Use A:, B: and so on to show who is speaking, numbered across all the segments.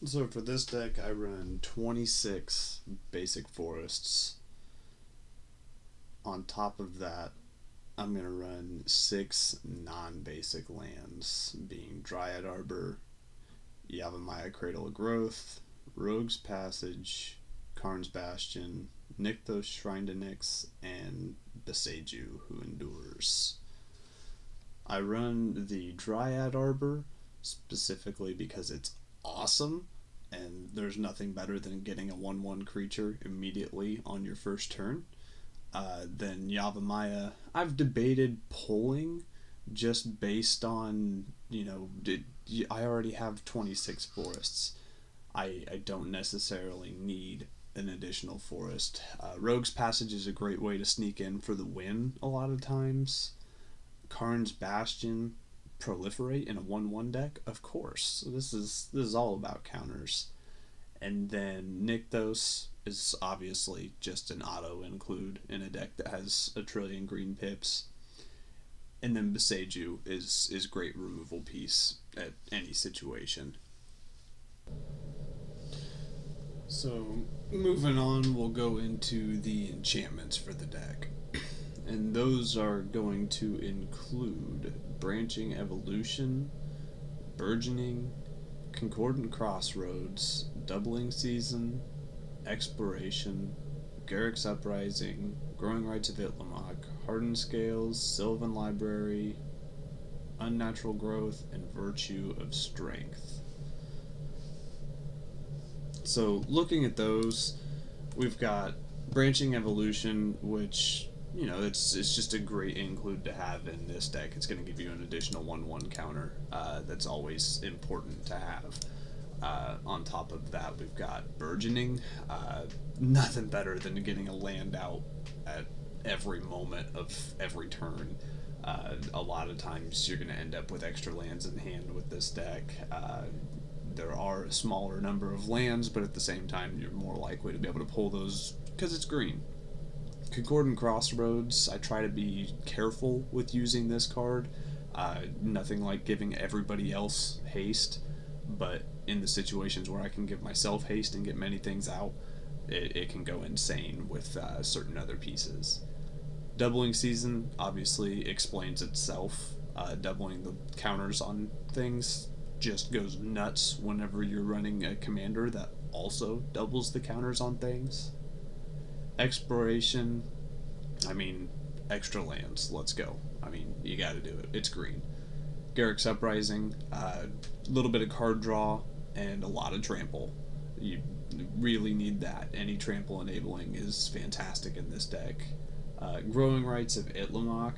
A: So for this deck, I run 26 basic forests. On top of that, I'm going to run 6 non-basic lands, being Dryad Arbor, Yavimaya Cradle of Growth, Rogue's Passage, Karn's Bastion, Nykthos Shrine to Nyx, and Beseju, who endures. I run the Dryad Arbor specifically because it's awesome, and there's nothing better than getting a 1/1 creature immediately on your first turn. Then Yavimaya, I've debated pulling just based on, I already have 26 forests. I don't necessarily need an additional forest. Rogue's Passage is a great way to sneak in for the win a lot of times. Karn's Bastion, proliferate in a 1/1 deck, of course. So this is all about counters. And then Nykthos is obviously just an auto include in a deck that has a trillion green pips. And then Beseju is great removal piece at any situation. So moving on, we'll go into the enchantments for the deck. And those are going to include Branching Evolution, Burgeoning, Concordant Crossroads, Doubling Season, Exploration, Garruk's Uprising, Growing Rights of Itlimoc, Hardened Scales, Sylvan Library, Unnatural Growth, and Virtue of Strength. So looking at those, we've got Branching Evolution, which it's just a great include to have in this deck. It's going to give you an additional 1/1 counter. That's always important to have. On top of that, we've got Burgeoning. Nothing better than getting a land out at every moment of every turn. A lot of times you're going to end up with extra lands in hand with this deck. There are a smaller number of lands, but at the same time, you're more likely to be able to pull those because it's green. Concordant Crossroads, I try to be careful with using this card. Nothing like giving everybody else haste, but in the situations where I can give myself haste and get many things out, it can go insane with certain other pieces. Doubling Season obviously explains itself. Doubling the counters on things just goes nuts whenever you're running a commander that also doubles the counters on things. Exploration, extra lands, let's go. You gotta do it. It's green. Garruk's Uprising, a little bit of card draw, and a lot of trample. You really need that. Any trample enabling is fantastic in this deck. Growing Rights of Itlimoc,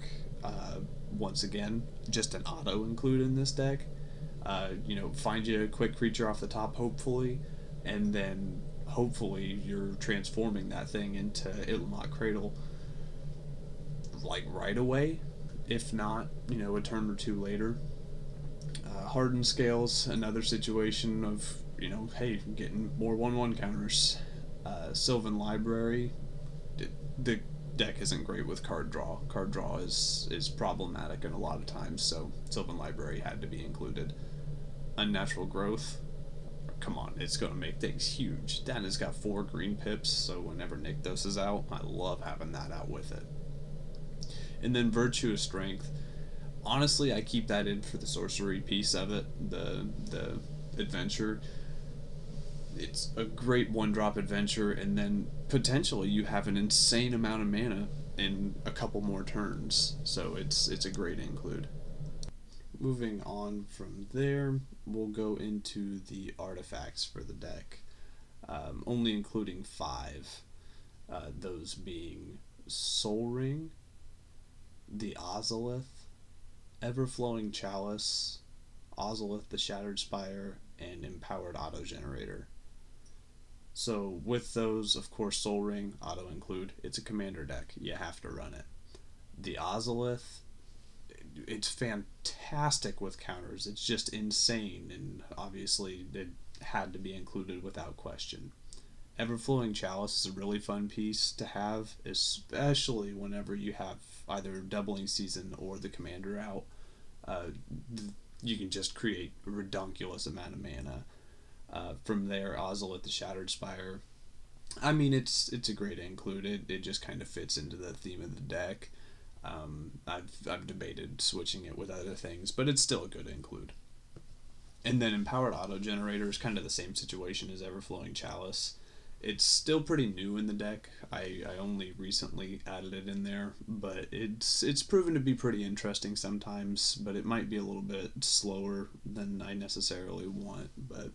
A: once again, just an auto include in this deck. Find you a quick creature off the top, hopefully, and then hopefully you're transforming that thing into Itlimoc Cradle right away, if not a turn or two later. Hardened Scales, another situation of hey, getting more 1/1 counters. Sylvan Library, the deck isn't great with card draw. Card draw is problematic in a lot of times, so Sylvan Library had to be included. Unnatural Growth, come on, it's going to make things huge. Dan has got 4 green pips, so whenever Nykthos is out, I love having that out with it. And then Virtue of Strength, honestly, I keep that in for the sorcery piece of it, the adventure. It's a great 1-drop adventure, and then potentially you have an insane amount of mana in a couple more turns, so it's a great include. Moving on from there, we'll go into the artifacts for the deck, only including 5, those being Soul Ring, the Ozolith, Everflowing Chalice, Ozolith the Shattered Spire, and Empowered Auto Generator. So with those, of course, Soul Ring, auto include, it's a commander deck, you have to run it. The Ozolith, it's fantastic with counters. It's just insane, and obviously it had to be included without question. Everflowing Chalice is a really fun piece to have, especially whenever you have either Doubling Season or the commander out. You can just create a redonkulous amount of mana. From there, Ozolith the Shattered Spire. I mean, it's a great include. It just kind of fits into the theme of the deck. I've debated switching it with other things, but it's still a good include. And then Empowered Auto Generator is kind of the same situation as Everflowing Chalice. It's still pretty new in the deck. I only recently added it in there, but it's proven to be pretty interesting sometimes, but it might be a little bit slower than I necessarily want, but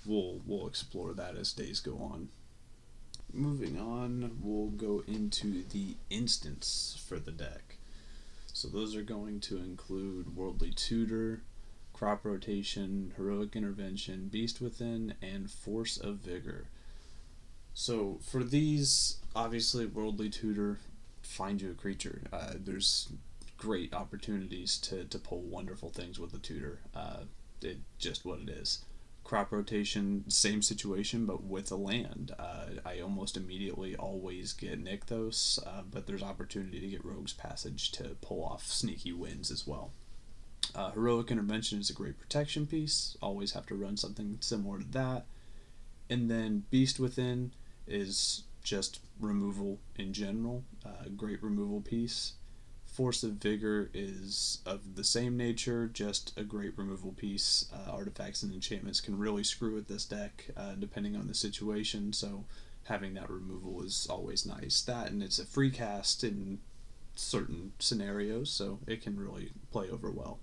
A: we'll explore that as days go on. Moving on, we'll go into the instants for the deck. So those are going to include Worldly Tutor, Crop Rotation, Heroic Intervention, Beast Within, and Force of Vigor. So for these, obviously Worldly Tutor, find you a creature. There's great opportunities to pull wonderful things with the tutor. It just what it is. Crop Rotation, same situation, but with a land. I almost immediately always get Nykthos, but there's opportunity to get Rogue's Passage to pull off sneaky wins as well. Heroic Intervention is a great protection piece. Always have to run something similar to that. And then Beast Within is just removal in general. Great removal piece. Force of Vigor is of the same nature, just a great removal piece. Artifacts and enchantments can really screw with this deck, depending on the situation, so having that removal is always nice. That, and it's a free cast in certain scenarios, so it can really play over well.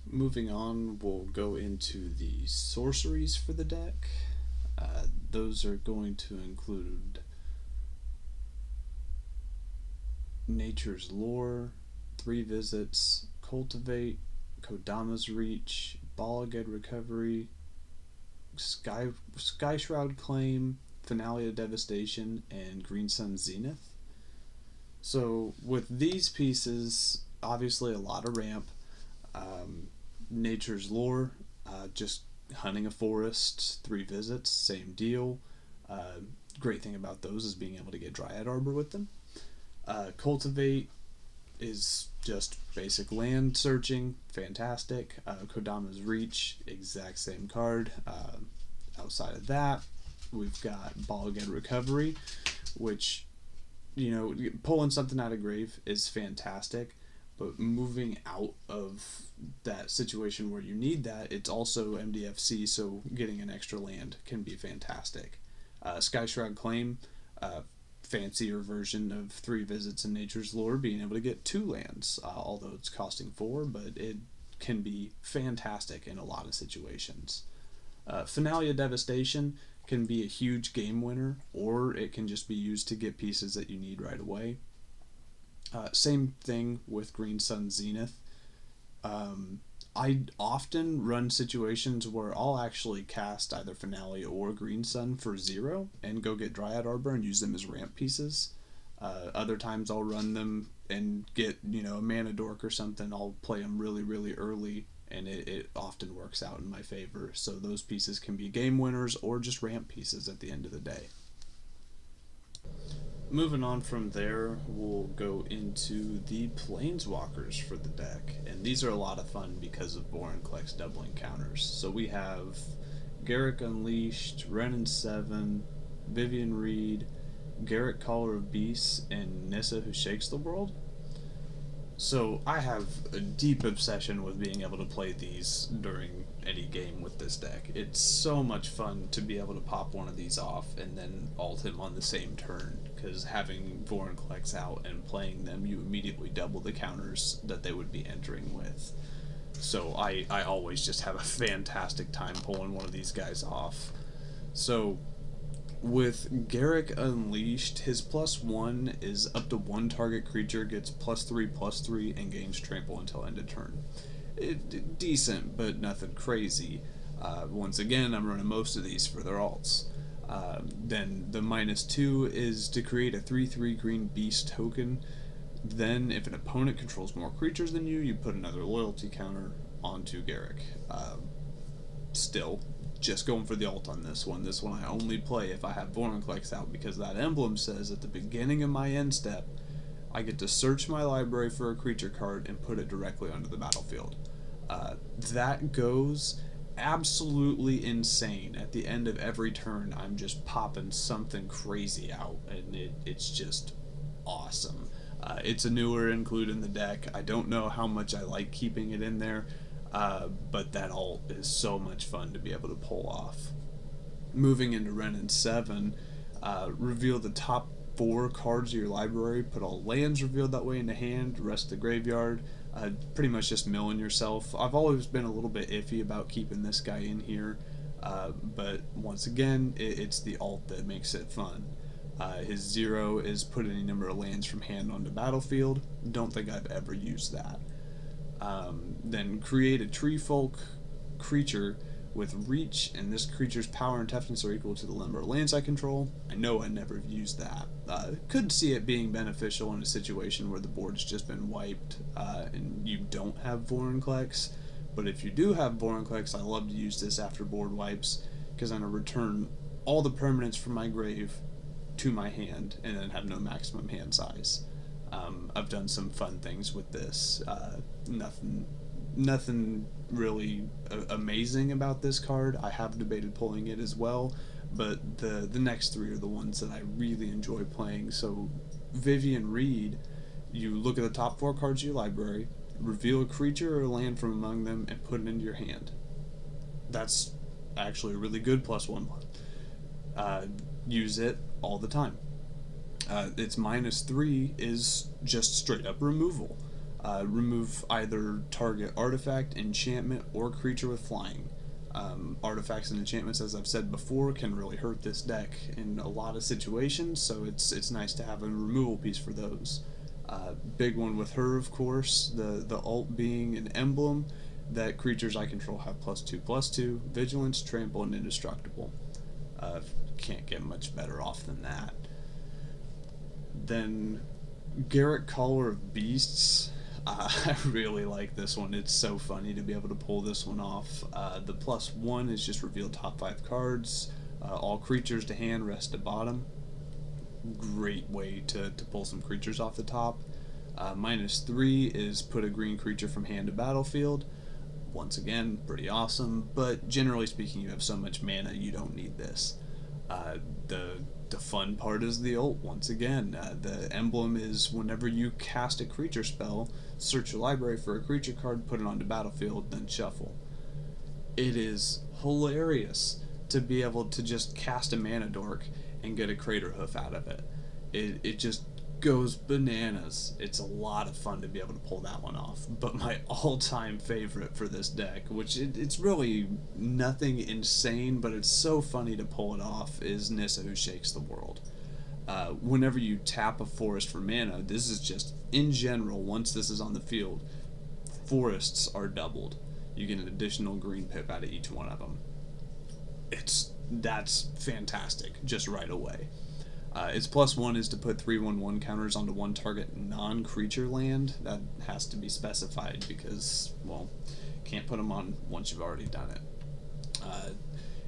A: Moving on, we'll go into the sorceries for the deck. Those are going to include Nature's Lore, 3 Visits, Cultivate, Kodama's Reach, Ball Again Recovery, Sky Shroud Claim, Finale of Devastation, and Green Sun Zenith. So with these pieces, obviously a lot of ramp. Nature's Lore, just hunting a forest, 3 visits, same deal. Great thing about those is being able to get Dryad Arbor with them. Cultivate is just basic land searching, fantastic. Kodama's Reach, exact same card. Outside of that, we've got Ball Again Recovery, which, pulling something out of grave is fantastic, but moving out of that situation where you need that, it's also MDFC, so getting an extra land can be fantastic. Sky Shroud Claim, fancier version of 3 visits in Nature's Lore, being able to get 2 lands, although it's costing 4, but it can be fantastic in a lot of situations. Finale of Devastation can be a huge game winner, or it can just be used to get pieces that you need right away. Same thing with Green Sun Zenith. I often run situations where I'll actually cast either Finale or Green Sun for 0 and go get Dryad Arbor and use them as ramp pieces. Other times I'll run them and get, a Mana Dork or something. I'll play them really, really early, and it often works out in my favor. So those pieces can be game winners or just ramp pieces at the end of the day. Moving on from there, we'll go into the Planeswalkers for the deck, and these are a lot of fun because of Vorinclex doubling counters. So we have Garruk Unleashed, Renin 7, Vivian Reed, Garruk Caller of Beasts, and Nissa Who Shakes the World. So I have a deep obsession with being able to play these during any game with this deck. It's so much fun to be able to pop one of these off and then ult him on the same turn, because having Vorinclex out and playing them, you immediately double the counters that they would be entering with. So I always just have a fantastic time pulling one of these guys off. So with Garruk Unleashed, his +1 is up to 1 target creature gets +3/+3 and gains trample until end of turn. Decent, but nothing crazy. Once again, I'm running most of these for their alts. Then the -2 is to create a 3/3 green beast token. Then, if an opponent controls more creatures than you, you put another loyalty counter onto Garruk. Still, just going for the ult on this one. This one I only play if I have Vorinclex out, because that emblem says at the beginning of my end step, I get to search my library for a creature card and put it directly onto the battlefield. That goes absolutely insane. At the end of every turn, I'm just popping something crazy out, and it's just awesome. It's a newer include in the deck. I don't know how much I like keeping it in there, but that alt is so much fun to be able to pull off. Moving into Ren and 7, reveal the top 4 cards of your library, put all lands revealed that way into hand, rest of the graveyard. Pretty much just milling yourself. I've always been a little bit iffy about keeping this guy in here, but once again, it's the alt that makes it fun. His 0 is put any number of lands from hand onto battlefield. Don't think I've ever used that. Then create a tree folk creature with reach, and this creature's power and toughness are equal to the number of lands I control. I know I never used that. Could see it being beneficial in a situation where the board's just been wiped and you don't have Vorinclex. But if you do have Vorinclex, I love to use this after board wipes, because I'm going to return all the permanents from my grave to my hand and then have no maximum hand size. I've done some fun things with this. Nothing really amazing about this card. I have debated pulling it as well, but the next 3 are the ones that I really enjoy playing. So Vivian Reed, you look at the top 4 cards of your library, reveal a creature or a land from among them, and put it into your hand. That's actually a really good +1/+. Use it all the time. Its -3 is just straight up removal. Remove either target artifact, enchantment, or creature with flying. Artifacts and enchantments, as I've said before, can really hurt this deck in a lot of situations, so it's nice to have a removal piece for those. Big one with her, of course, the alt being an emblem that creatures I control have +2/+2, vigilance, trample, and indestructible. Can't get much better off than that. Then Garrett, Caller of Beasts. I really like this one. It's so funny to be able to pull this one off. The +1 is just reveal top 5 cards. All creatures to hand, rest to bottom. Great way to pull some creatures off the top. -3 is put a green creature from hand to battlefield. Once again, pretty awesome, but generally speaking, you have so much mana, you don't need this. The fun part is the ult, once again. The emblem is whenever you cast a creature spell, search your library for a creature card, put it onto battlefield, then shuffle. It is hilarious to be able to just cast a mana dork and get a crater hoof out of it. It just goes bananas. It's a lot of fun to be able to pull that one off. But my all-time favorite for this deck, which it's really nothing insane, but it's so funny to pull it off, is Nissa Who Shakes the World. Whenever you tap a forest for mana, this is just, in general, once this is on the field, forests are doubled. You get an additional green pip out of each one of them. That's fantastic, just right away. Its +1 is to put 3/1/1 counters onto one target non-creature land. That has to be specified because, well, can't put them on once you've already done it.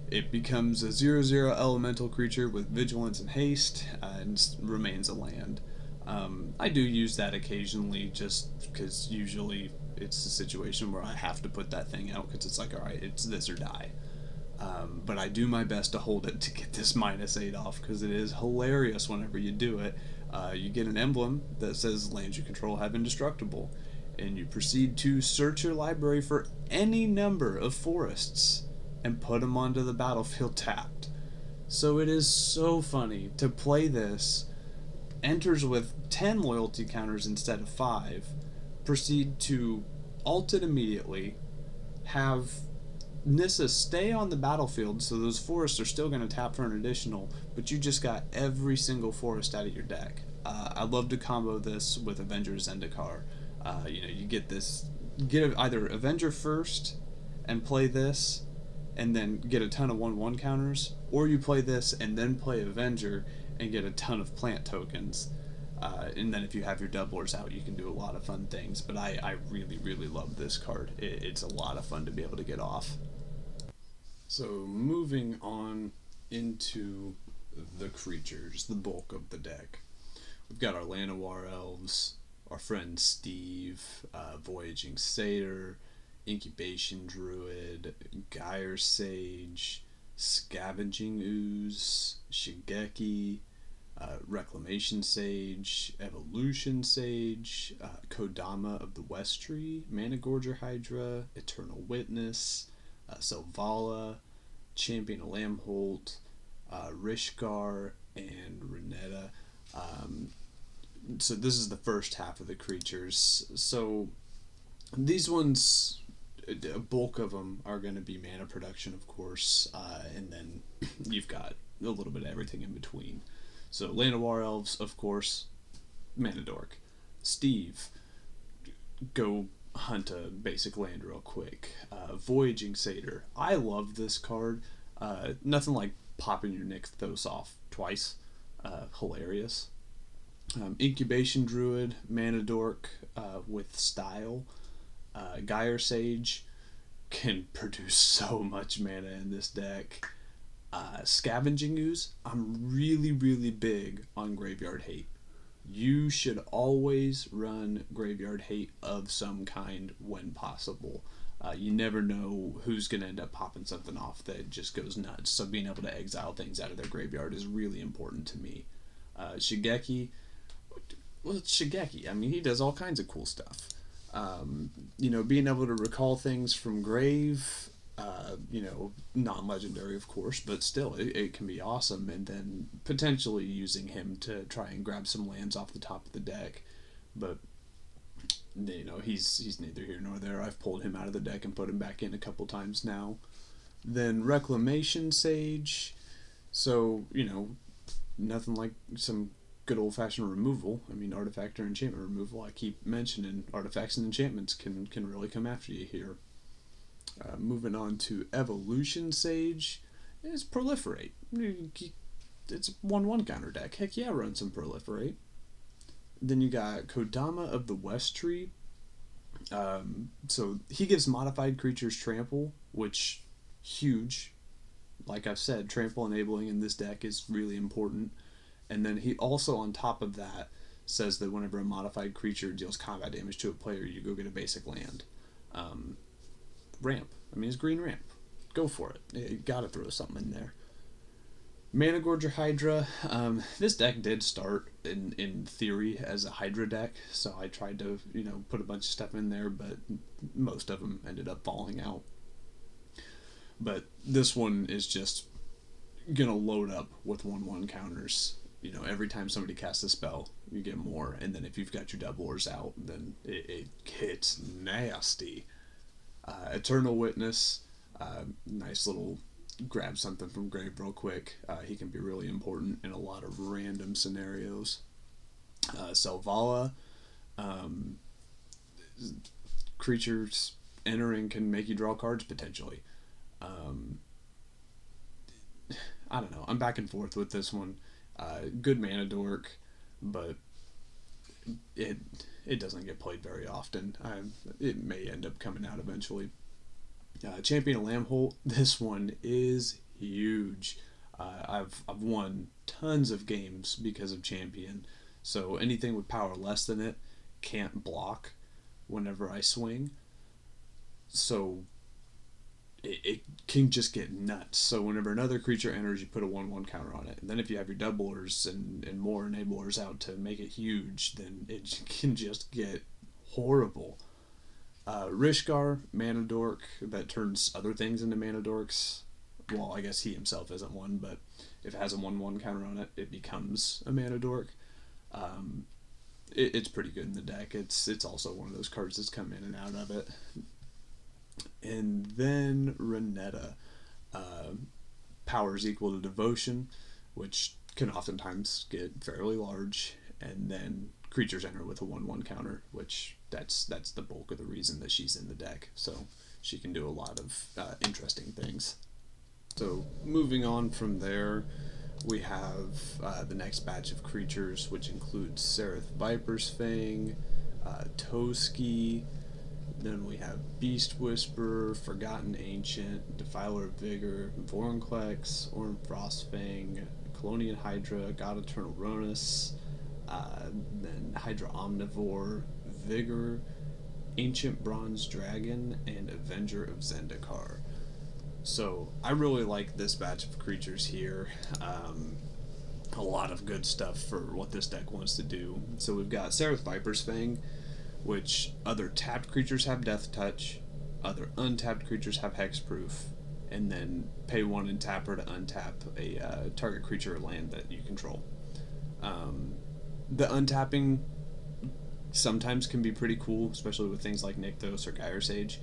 A: It becomes a 0/0 elemental creature with vigilance and haste, and remains a land. I do use that occasionally just because usually it's a situation where I have to put that thing out because it's like, alright, it's this or die. But I do my best to hold it to get this -8 off, because it is hilarious whenever you do it. You get an emblem that says lands you control have indestructible, and you proceed to search your library for any number of forests and put them onto the battlefield tapped. So it is so funny to play this, enters with 10 loyalty counters instead of 5, proceed to alt it immediately, have Nissa stay on the battlefield, so those forests are still going to tap for an additional, but you just got every single forest out of your deck. I love to combo this with Avenger Zendikar. You get this, either Avenger first and play this, and then get a ton of 1/1 counters, or you play this and then play Avenger and get a ton of plant tokens. And then if you have your doublers out, you can do a lot of fun things. But I really, really love this card. It's a lot of fun to be able to get off. So moving on into the creatures, the bulk of the deck. We've got our Llanowar Elves, our friend Steve, Voyaging Satyr, Incubation Druid, Gyre Sage, Scavenging Ooze, Shigeki, Reclamation Sage, Evolution Sage, Kodama of the West Tree, Managorger Hydra, Eternal Witness, Selvala, Champion of Lamholt, Rishgar, and Renetta. Um, so this is the first half of the creatures. So these ones, a bulk of them are going to be mana production, of course, and then you've got a little bit of everything in between. So Llanowar Elves, of course, mana dork. Steve, go hunt a basic land real quick. Voyaging Satyr, I love this card. Nothing like popping your Nykthos off twice. Hilarious. Incubation Druid, mana dork with style. Gyre Sage can produce so much mana in this deck. Scavenging Ooze, I'm really, really big on Graveyard Hate. You should always run Graveyard Hate of some kind when possible. You never know who's going to end up popping something off that just goes nuts. So being able to exile things out of their graveyard is really important to me. Shigeki, well, it's Shigeki. I mean, he does all kinds of cool stuff. Being able to recall things from grave, non-legendary, of course, but still, it can be awesome. And then potentially using him to try and grab some lands off the top of the deck. But, he's neither here nor there. I've pulled him out of the deck and put him back in a couple times now. Then Reclamation Sage. So, nothing like some good old-fashioned removal. I mean, artifact or enchantment removal. I keep mentioning artifacts and enchantments can really come after you here. Moving on to Evolution Sage, is Proliferate. It's a 1/1 counter deck. Heck yeah, run some Proliferate. Then you got Kodama of the West Tree. So he gives modified creatures trample, which huge. Like I've said, trample enabling in this deck is really important. And then he also, on top of that, says that whenever a modified creature deals combat damage to a player, you go get a basic land. Ramp. I mean, it's green ramp. Go for it. You gotta throw something in there. Managorger Hydra. This deck did start in theory as a Hydra deck, so I tried to put a bunch of stuff in there, but most of them ended up falling out. But this one is just gonna load up with 1/1 counters. Every time somebody casts a spell, you get more, and then if you've got your doublers out, then it gets nasty. Eternal Witness, nice little grab something from grave real quick. He can be really important in a lot of random scenarios. Selvala, creatures entering can make you draw cards potentially. I don't know. I'm back and forth with this one. Good mana dork, but it doesn't get played very often. It may end up coming out eventually. Champion of Lamholt, this one is huge. I've won tons of games because of Champion, so anything with power less than it can't block whenever I swing. So it can just get nuts. So whenever another creature enters, you put a 1/1 counter on it. And then if you have your doublers and more enablers out to make it huge, then it can just get horrible. Rishgar, mana dork, that turns other things into mana dorks. Well, I guess he himself isn't one, but if it has a 1/1 counter on it, it becomes a mana dork. It's pretty good in the deck. It's also one of those cards that's come in and out of it. And then Renetta. Powers equal to devotion, which can oftentimes get fairly large, and then creatures enter with a 1/1 counter, which that's the bulk of the reason that she's in the deck. So she can do a lot of interesting things. So moving on from there, we have the next batch of creatures, which includes Sereth Viper's Fang, Toski. Then we have Beast Whisperer, Forgotten Ancient, Defiler of Vigor, Vorinclex, Orm Frostfang, Colonian Hydra, God Eternal Ronus, then Hydra Omnivore, Vigor, Ancient Bronze Dragon, and Avenger of Zendikar. So I really like this batch of creatures here. A lot of good stuff for what this deck wants to do. So we've got Seraph Viper's Fang, which other tapped creatures have Death Touch, other untapped creatures have Hexproof, and then pay 1 and tap her to untap a target creature or land that you control. The untapping sometimes can be pretty cool, especially with things like Nykthos or Gyre Sage.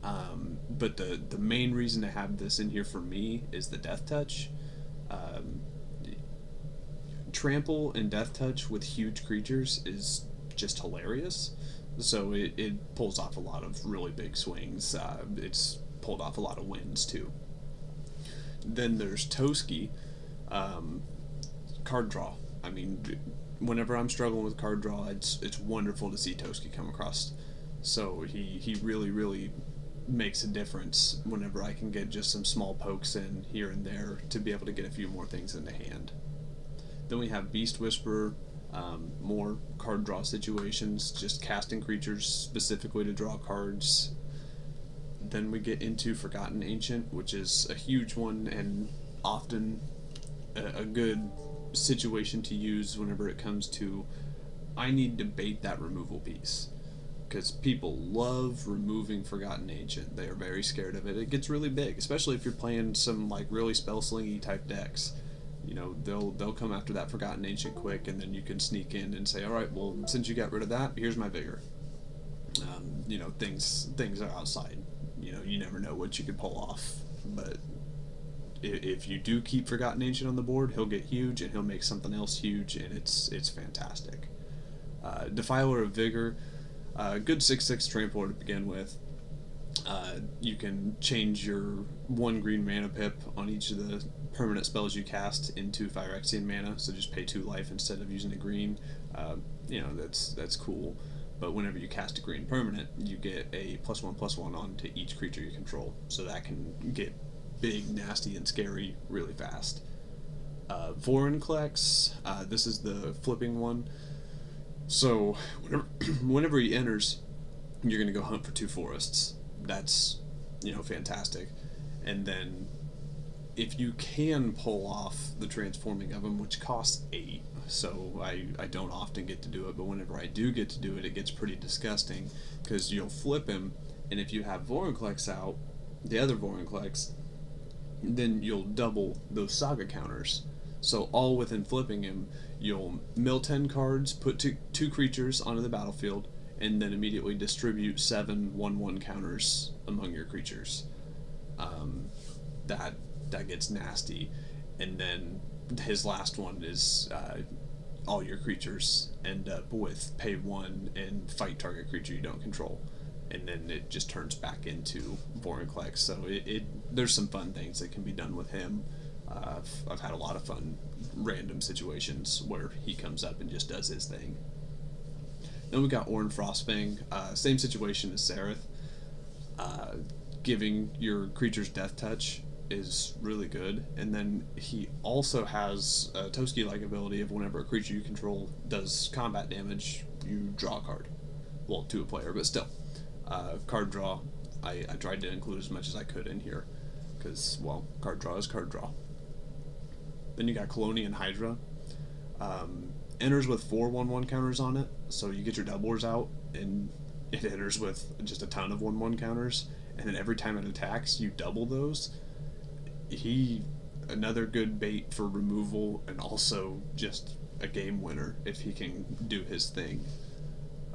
A: But the main reason to have this in here for me is the Death Touch. Trample and Death Touch with huge creatures is just hilarious. So it pulls off a lot of really big swings. It's pulled off a lot of wins too. Then there's Toski, card draw. I mean, whenever I'm struggling with card draw, it's wonderful to see Toski come across. So he really makes a difference whenever I can get just some small pokes in here and there to be able to get a few more things into hand. Then we have Beast Whisperer, more card draw situations, just casting creatures specifically to draw cards. Then we get into Forgotten Ancient, which is a huge one and often a good situation to use whenever it comes to I need to bait that removal piece, because people love removing Forgotten Ancient. They are very scared of it. It gets really big, especially if you're playing some like really spell slingy type decks. You know, they'll come after that Forgotten Ancient quick, and then you can sneak in and say, all right, well, since you got rid of that, here's my Vigor. You know, things are outside. You know, you never know what you could pull off, but if you do keep Forgotten Ancient on the board, he'll get huge, and he'll make something else huge, and it's fantastic. Defiler of Vigor, good 6/6 trampler to begin with. You can change your 1 green mana pip on each of the permanent spells you cast into Phyrexian mana, so just pay 2 life instead of using a green. You know, that's cool. But whenever you cast a green permanent, you get a +1/+1 onto each creature you control, so that can get big, nasty, and scary really fast. Vorinclex, this is the flipping one. So whenever he enters, you're going to go hunt for 2 forests. That's, you know, fantastic. And then if you can pull off the transforming of him, which costs 8, so I don't often get to do it, but whenever I do get to do it, it gets pretty disgusting, because you'll flip him, and if you have Vorinclex out, the other Vorinclex, then you'll double those saga counters. So all within flipping him, you'll mill 10 cards, put two creatures onto the battlefield, and then immediately distribute 7 1/1 counters among your creatures. That gets nasty. And then his last one is all your creatures end up with pay 1 and fight target creature you don't control. And then it just turns back into Vorinclex. So there's some fun things that can be done with him. I've had a lot of fun random situations where he comes up and just does his thing. Then we got Orin Frostfang, same situation as Seraph. Giving your creature's Death Touch is really good, and then he also has a Toski-like ability of whenever a creature you control does combat damage, you draw a card. Well, to a player, but still. Card draw, I tried to include as much as I could in here, because, well, card draw is card draw. Then you got Colonian Hydra. Enters with 4 1/1 counters on it, so you get your doublers out, and it enters with just a ton of 1/1 counters, and then every time it attacks, you double those. Another good bait for removal, and also just a game winner if he can do his thing.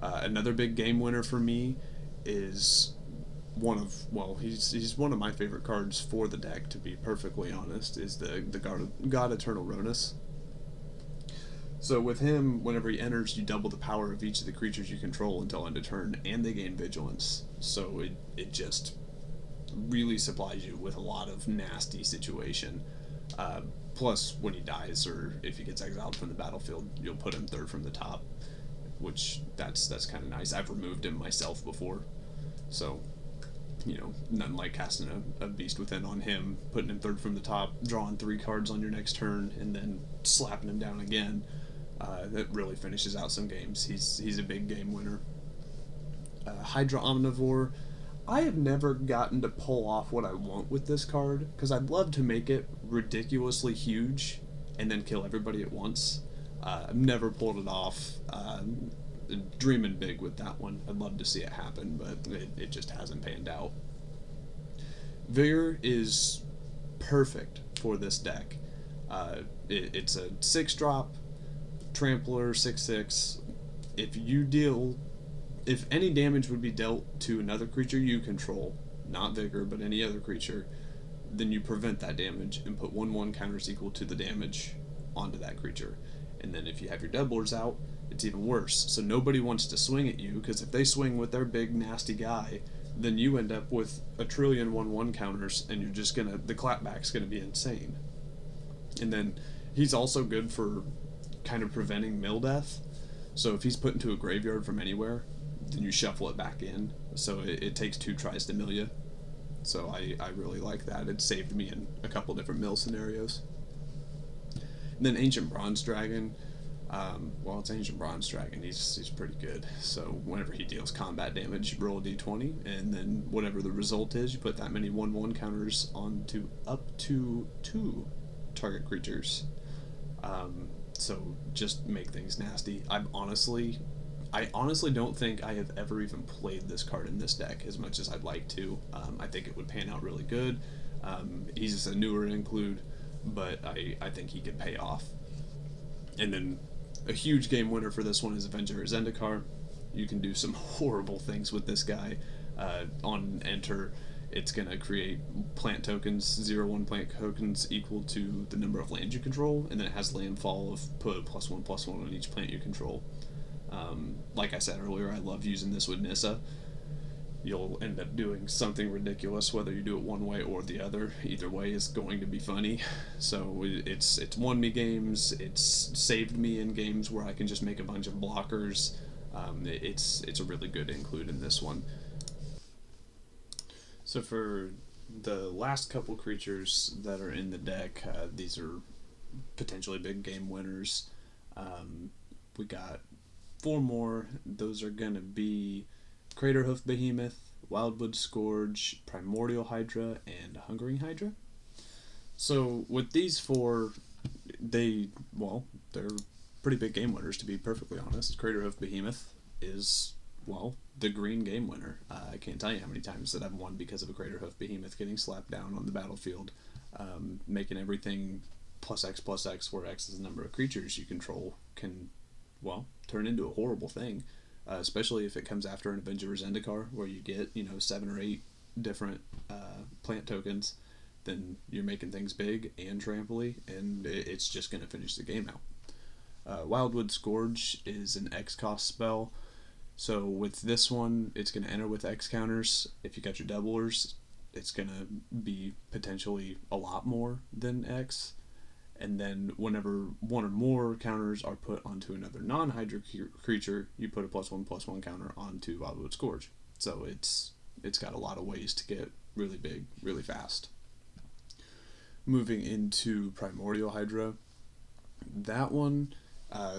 A: Another big game winner for me is he's one of my favorite cards for the deck, to be perfectly honest, is the God Eternal Ronus. So with him, whenever he enters, you double the power of each of the creatures you control until end of turn, and they gain vigilance. So it just really supplies you with a lot of nasty situation. Plus, when he dies, or if he gets exiled from the battlefield, you'll put him 3rd from the top, which that's kind of nice. I've removed him myself before, so you know, nothing like casting a Beast Within on him, putting him 3rd from the top, drawing 3 cards on your next turn, and then slapping him down again. That really finishes out some games. He's a big game winner. Hydra Omnivore. I have never gotten to pull off what I want with this card, because I'd love to make it ridiculously huge and then kill everybody at once. I've never pulled it off. Dreaming big with that one. I'd love to see it happen, but it just hasn't panned out. Vigor is perfect for this deck. It's a 6-drop, Trampler, 6/6. If any damage would be dealt to another creature you control, not Vigor, but any other creature, then you prevent that damage and put 1/1 counters equal to the damage onto that creature. And then if you have your doublers out, it's even worse. So nobody wants to swing at you, because if they swing with their big nasty guy, then you end up with a trillion 1/1 counters, and the clapback's gonna be insane. And then he's also good for kind of preventing mill death. So if he's put into a graveyard from anywhere, then you shuffle it back in. So it takes 2 tries to mill you. So I really like that. It saved me in a couple different mill scenarios. And then Ancient Bronze Dragon. It's Ancient Bronze Dragon. He's pretty good. So whenever he deals combat damage, you roll a d20, and then whatever the result is, you put that many 1/1 counters onto up to 2 target creatures. So just make things nasty. I honestly don't think I have ever even played this card in this deck as much as I'd like to. I think it would pan out really good. He's a newer include, but I think he could pay off. And then a huge game winner for this one is Avenger of Zendikar. You can do some horrible things with this guy. On enter, it's going to create plant tokens, 0/1 plant tokens equal to the number of lands you control, and then it has landfall of put +1/+1 on each plant you control. Like I said earlier, I love using this with Nissa. You'll end up doing something ridiculous, whether you do it one way or the other. Either way is going to be funny. So it's won me games. It's saved me in games where I can just make a bunch of blockers. It's a really good include in this one. So for the last couple creatures that are in the deck, these are potentially big game winners. We got 4 more. Those are going to be Craterhoof Behemoth, Wildwood Scourge, Primordial Hydra, and Hungering Hydra. So with these 4, they're pretty big game winners, to be perfectly honest. Craterhoof Behemoth is, the green game winner. I can't tell you how many times that I've won because of a Craterhoof Behemoth getting slapped down on the battlefield, making everything +X+X, where X is the number of creatures you control, can, turn into a horrible thing. Especially if it comes after an Avenger of Zendikar, where you get 7 or 8 different plant tokens, then you're making things big and trampoly, and it's just going to finish the game out. Wildwood Scourge is an X cost spell, so with this one, it's going to enter with X counters. If you got your doublers, it's going to be potentially a lot more than X. And then whenever 1 or more counters are put onto another non-Hydra creature, you put a +1/+1 counter onto Wildwood Scourge. So it's got a lot of ways to get really big, really fast. Moving into Primordial Hydra, that one,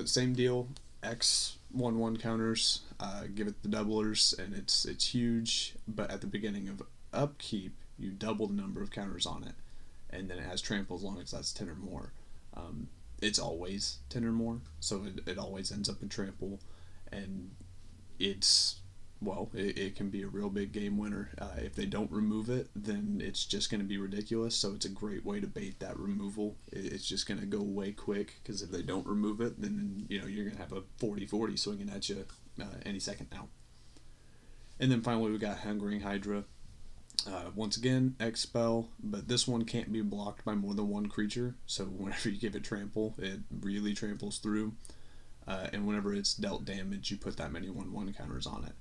A: same deal. X 1/1 counters, give it the doublers, and it's huge. But at the beginning of upkeep, you double the number of counters on it. And then it has trample as long as that's 10 or more. It's always 10 or more, so it always ends up in trample, and it can be a real big game winner. If they don't remove it, then it's just going to be ridiculous, so it's a great way to bait that removal. It's just going to go away quick, because if they don't remove it, then you're going to have a 40/40 swinging at you any second now. And then finally we got Hungering Hydra. Once again, X spell, but this one can't be blocked by more than 1 creature, so whenever you give it trample, it really tramples through, and whenever it's dealt damage, you put that many 1/1 counters on it.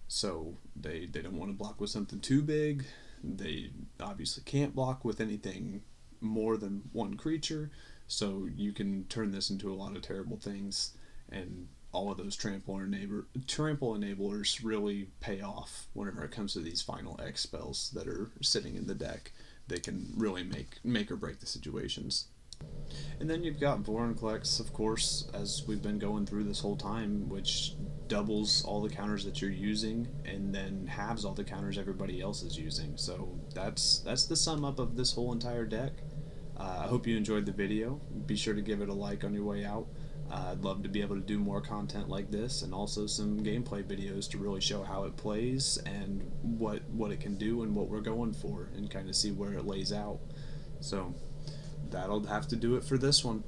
A: So they don't want to block with something too big. They obviously can't block with anything more than 1 creature, so you can turn this into a lot of terrible things, and all of those trample enablers really pay off whenever it comes to these final X spells that are sitting in the deck. They can really make or break the situations. And then you've got Vorinclex, of course, as we've been going through this whole time, which doubles all the counters that you're using and then halves all the counters everybody else is using. So that's the sum up of this whole entire deck. I hope you enjoyed the video. Be sure to give it a like on your way out. I'd love to be able to do more content like this, and also some gameplay videos to really show how it plays and what it can do and what we're going for, and kind of see where it lays out. So that'll have to do it for this one.